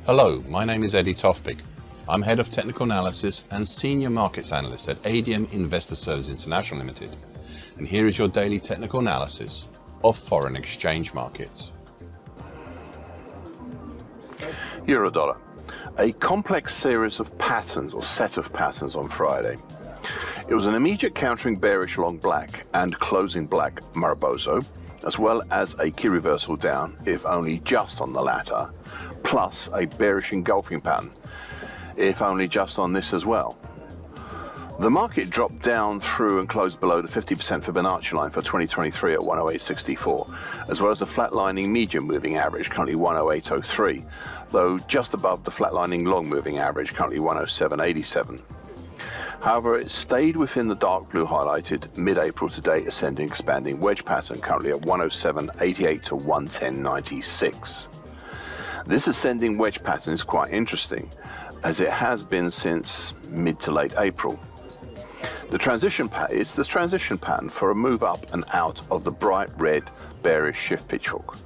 Hello, my name is Tofpik. I'm Head of Technical Analysis and Senior Markets Analyst at ADM Investor Services International Limited, and here is your daily technical analysis of foreign exchange markets. Euro dollar, a complex series of patterns or set of patterns on Friday. It was an immediate countering bearish long black and closing black Mariposa, as well as a key reversal down, if only just on the latter, plus a bearish engulfing pattern, if only just on this as well. The market dropped down through and closed below the 50% Fibonacci line for 2023 at 108.64, as well as the flatlining medium moving average, currently 108.03, though just above the flatlining long moving average, currently 107.87. However, it stayed within the dark blue highlighted mid-April to date ascending expanding wedge pattern, currently at 107.88 to 110.96. This ascending wedge pattern is quite interesting, as it has been since mid to late April. It's the transition pattern for a move up and out of the bright red bearish shift pitch fork.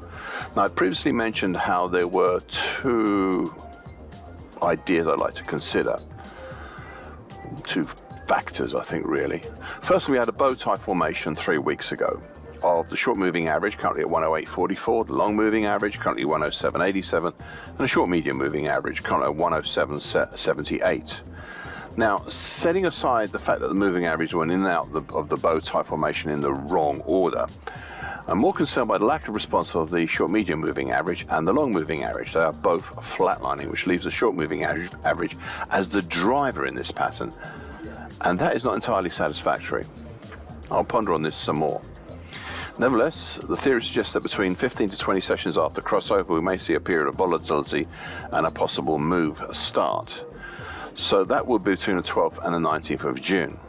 Now, I previously mentioned how there were two ideas I'd like to consider. Two factors, I think, really. First, we had a bow tie formation 3 weeks ago of the short moving average, currently at 108.44, the long moving average, currently 107.87, and a short medium moving average, currently at 107.78. Now, setting aside the fact that the moving average went in and out of the bow tie formation in the wrong order, I'm more concerned by the lack of response of the short medium moving average and the long moving average. They are both flatlining, which leaves the short moving average as the driver in this pattern, and that is not entirely satisfactory. I'll ponder on this some more. Nevertheless, the theory suggests that between 15 to 20 sessions after crossover, we may see a period of volatility and a possible move start. So that would be between the 12th and the 19th of June.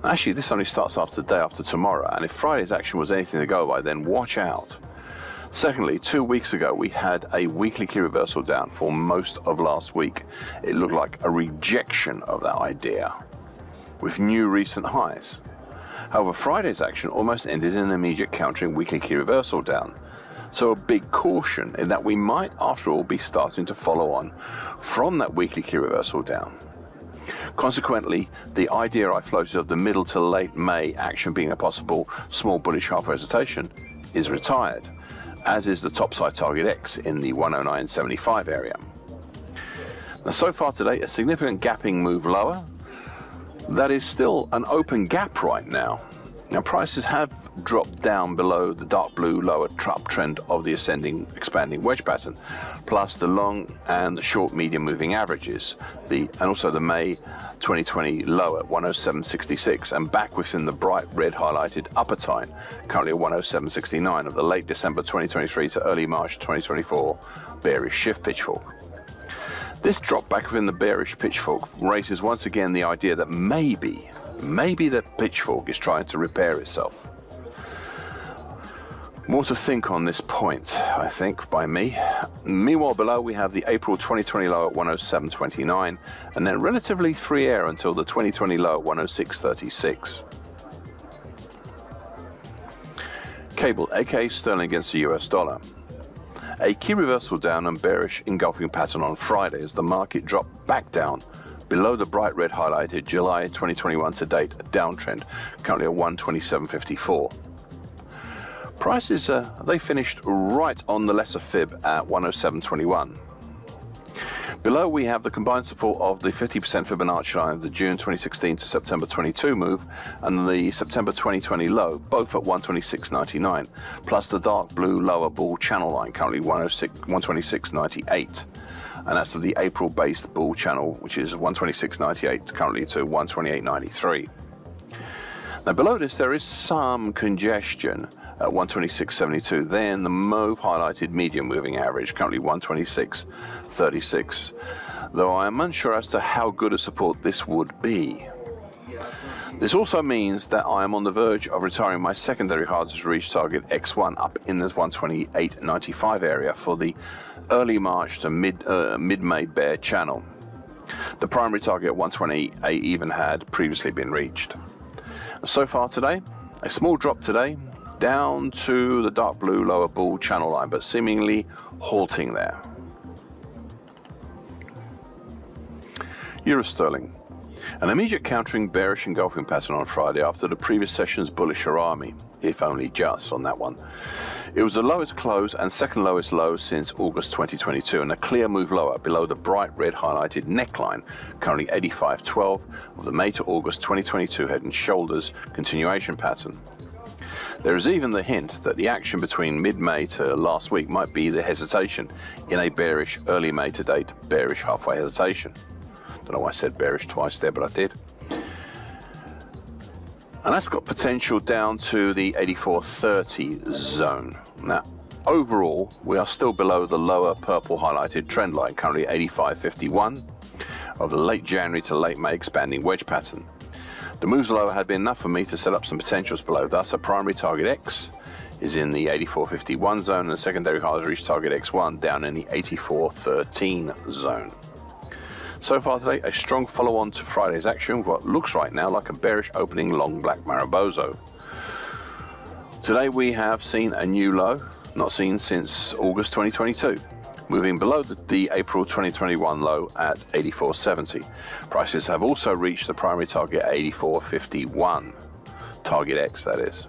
Actually, this only starts after the day after tomorrow, and if Friday's action was anything to go by, then watch out. Secondly, 2 weeks ago, we had a weekly key reversal down for most of last week. It looked like a rejection of that idea, with new recent highs. However, Friday's action almost ended in an immediate countering weekly key reversal down. So a big caution in that we might, after all, be starting to follow on from that weekly key reversal down. Consequently, the idea I floated of the middle to late May action being a possible small bullish half hesitation is retired, as is the topside target X in the 109.75 area. Now, so far today, a significant gapping move lower. That is still an open gap right now. Now, prices have dropped down below the dark blue lower uptrend of the ascending expanding wedge pattern, plus the long and the short medium moving averages, and also the May 2020 low at 107.66, and back within the bright red highlighted upper time, currently at 107.69 of the late December 2023 to early March 2024 bearish shift pitch fork. This drop back within the bearish pitchfork raises once again the idea that maybe that pitchfork is trying to repair itself. More to think on this point, I think, by me. Meanwhile, below we have the April 2020 low at 107.29, and then relatively free air until the 2020 low at 106.36. Cable, aka sterling against the US dollar. A key reversal down and bearish engulfing pattern on Friday as the market dropped back down below the bright red highlighted July 2021 to date downtrend, currently at 127.54. Prices, they finished right on the lesser fib at 107.21. Below we have the combined support of the 50% Fibonacci line of the June 2016 to September 22 move and the September 2020 low, both at 126.99, plus the dark blue lower bull channel line, currently 126.98. and that's of the April-based bull channel, which is 126.98 currently to 128.93. Now below this there is some congestion at 126.72. Then the mauve highlighted medium moving average, currently 126.36, though I am unsure as to how good a support this would be. This also means that I am on the verge of retiring my secondary hardest to reach target X1 up in the 128.95 area for the early March to mid-May bear channel. The primary target at 128 even had previously been reached. So far today, a small drop today down to the dark blue lower bull channel line, but seemingly halting there. Euro sterling. An immediate countering bearish engulfing pattern on Friday after the previous session's bullish harami, if only just on that one. It was the lowest close and second lowest low since August 2022, and a clear move lower below the bright red highlighted neckline, currently 85.12 of the May to August 2022 head and shoulders continuation pattern. There is even the hint that the action between mid-May to last week might be the hesitation in a bearish early May to date bearish halfway hesitation. Don't know why I said bearish twice there, but I did. And that's got potential down to the 84.30 zone. Now, overall, we are still below the lower purple highlighted trend line, currently 85.51 of the late January to late May expanding wedge pattern. The moves lower had been enough for me to set up some potentials below. Thus, a primary target X is in the 84.51 zone and a secondary hard to reach target X1 down in the 84.13 zone. So far today, a strong follow-on to Friday's action, what looks right now like a bearish opening long black Maribozo. Today we have seen a new low, not seen since August 2022, moving below the April 2021 low at 84.70. Prices have also reached the primary target at 84.51, target X that is.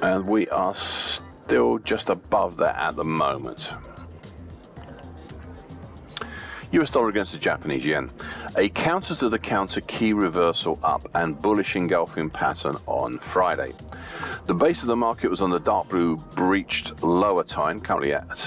And we are still just above that at the moment. US dollar against the Japanese yen. A counter to the counter key reversal up and bullish engulfing pattern on Friday. The base of the market was on the dark blue breached lower time, currently at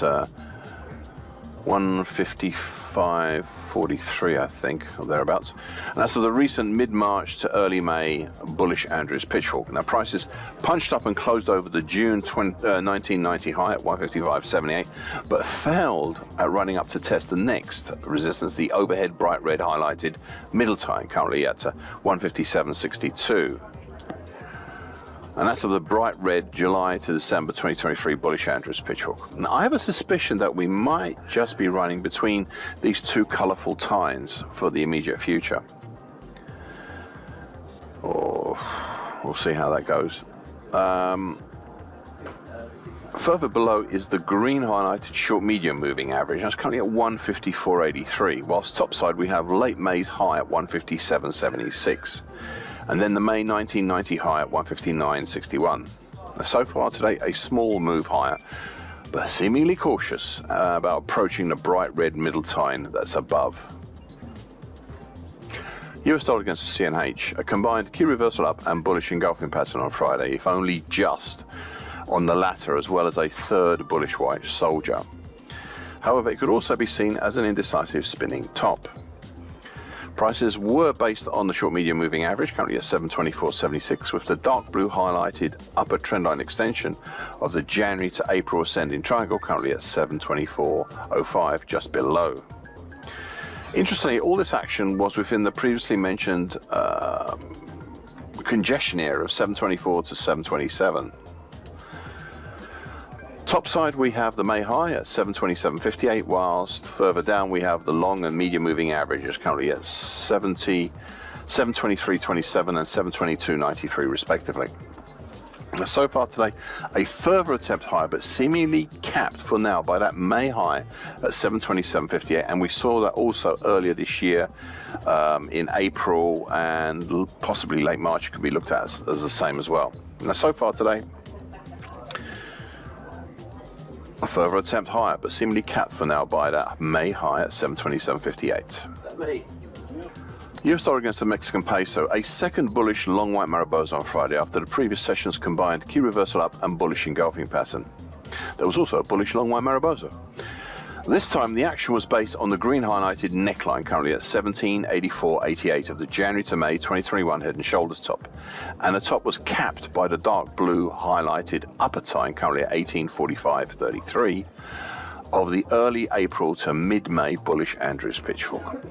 155.43, I think, or thereabouts. And that's of the recent mid-March to early May bullish Andrews pitchfork. Now prices punched up and closed over the June 1990 high at 155.78, but failed at running up to test the next resistance, the overhead bright red highlighted middle time, currently at 157.62. And that's of the bright red July to December 2023 bullish Andrews pitchfork. Now, I have a suspicion that we might just be running between these two colourful tines for the immediate future. Oh, we'll see how that goes. Further below is the green highlighted short medium moving average. That's currently at 154.83, whilst topside we have late May's high at 157.76. And then the May 1990 high at 159.61. So far today, a small move higher, but seemingly cautious about approaching the bright red middle tine that's above. US dollar against the CNH, a combined key reversal up and bullish engulfing pattern on Friday, if only just on the latter, as well as a third bullish white soldier. However, it could also be seen as an indecisive spinning top. Prices were based on the short medium moving average, currently at 724.76, with the dark blue highlighted upper trendline extension of the January to April ascending triangle, currently at 724.05, just below. Interestingly, all this action was within the previously mentioned congestion area of 724 to 727. Topside we have the May high at 727.58, whilst further down we have the long and medium moving averages currently at 723.27 and 722.93 respectively. So far today, a further attempt higher, but seemingly capped for now by that May high at 727.58, and we saw that also earlier this year in April and possibly late March. It could be looked at as the same as well. Now so far today, a further attempt higher, but seemingly capped for now by that May high at 727.58. US dollar against the Mexican peso, a second bullish long white Maribozo on Friday after the previous session's combined key reversal up and bullish engulfing pattern. There was also a bullish long way Mariposa. This time the action was based on the green highlighted neckline currently at 1784.88 of the January to May 2021 head and shoulders top, and the top was capped by the dark blue highlighted upper time currently at 1845.33 of the early April to mid-May bullish Andrews pitchfork.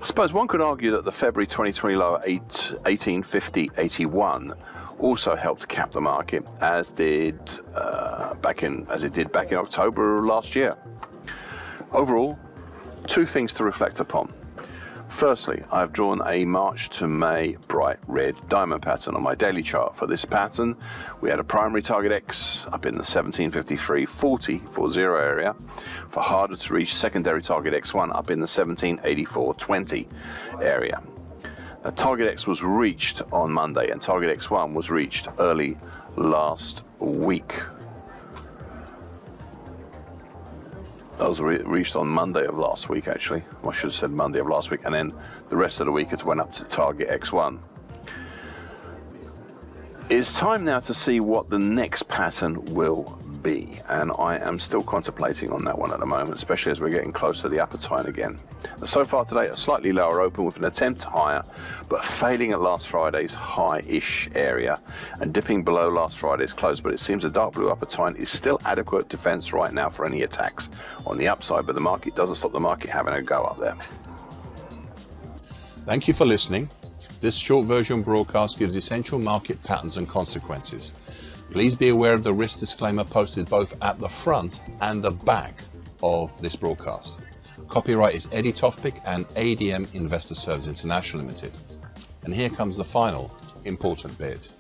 I suppose one could argue that the February 2020 low at 1850.81 also helped cap the market, as it did back in October last year. Overall, two things to reflect upon. Firstly, I've drawn a March to May bright red diamond pattern on my daily chart. For this pattern, we had a primary target X up in the 1753.40 area, for harder to reach secondary target X1 up in the 1784.20 area. Now, target X was reached on Monday, and target X1 was reached early last week. That was reached on Monday of last week, actually. I should have said Monday of last week, and then the rest of the week it went up to target X1. It's time now to see what the next pattern will be, and I am still contemplating on that one at the moment, especially as we're getting close to the upper time again. So far today, a slightly lower open with an attempt higher, but failing at last Friday's high-ish area and dipping below last Friday's close. But it seems the dark blue upper time is still adequate defense right now for any attacks on the upside, but the market doesn't stop the market having a go up there. Thank you for listening. This short version broadcast gives essential market patterns and consequences. Please be aware of the risk disclaimer posted both at the front and the back of this broadcast. Copyright is Eddie Tofpik and ADM Investor Services International Limited. And here comes the final important bit.